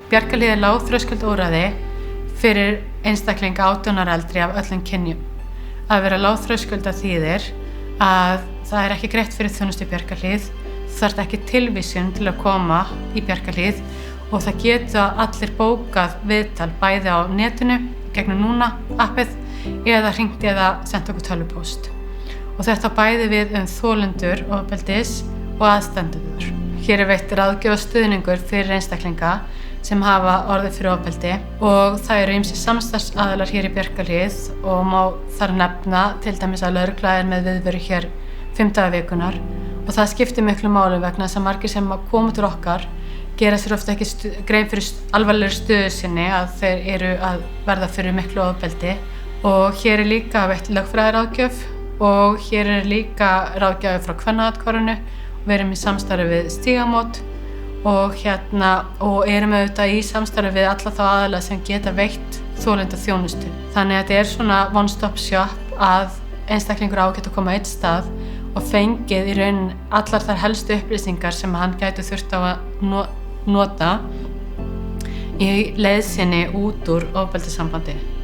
Bjarkarhlíð er lágþröskuldaúrræði fyrir einstaklinga 18 ára eldri af öllum kynjum. Að vera lágþröskulda þýðir að það er ekki greitt fyrir þjónustu í Bjarkarhlíð, þú þarft ekki tilvísun til að koma í Bjarkarhlíð og það geta allir bókað viðtal bæði á netinu, gegnum Núna appið, eða hringt eða sent okkur tölvupóst. Og þetta bæði við þolendur ofbeldis og aðstandendur. Hér er veitt ráðgjöf og stuðningur fyrir einstaklinga sem hafa orðið fyrir ofbeldi og það eru ýmsir samstarfsaðilar hér í Bjarkarhlíð og má þar nefna til dæmis að lögregla er með viðveru hér 5 daga vikunnar og það skiptir miklu máli vegna þess að margir sem koma til okkar gera sér ofta ekki grein fyrir alvarlegri stöðu sinni að þeir eru að verða fyrir miklu ofbeldi og hér er líka veitt lögfræðiráðgjöf og hér er líka ráðgjafi frá Kvennaathvarfinu og við erum í samstarfi við Stígamót og erum auðvitað í samstarfi við alla þá aðila sem geta veitt þolenda þjónustu. Þannig að þetta er svona one stop shop að einstaklingur á geta koma á einn stað og fengið í raun allar þær helstu upplýsingar sem hann gæti þurft á að nota í leið sinni út úr ofbeldissambandi.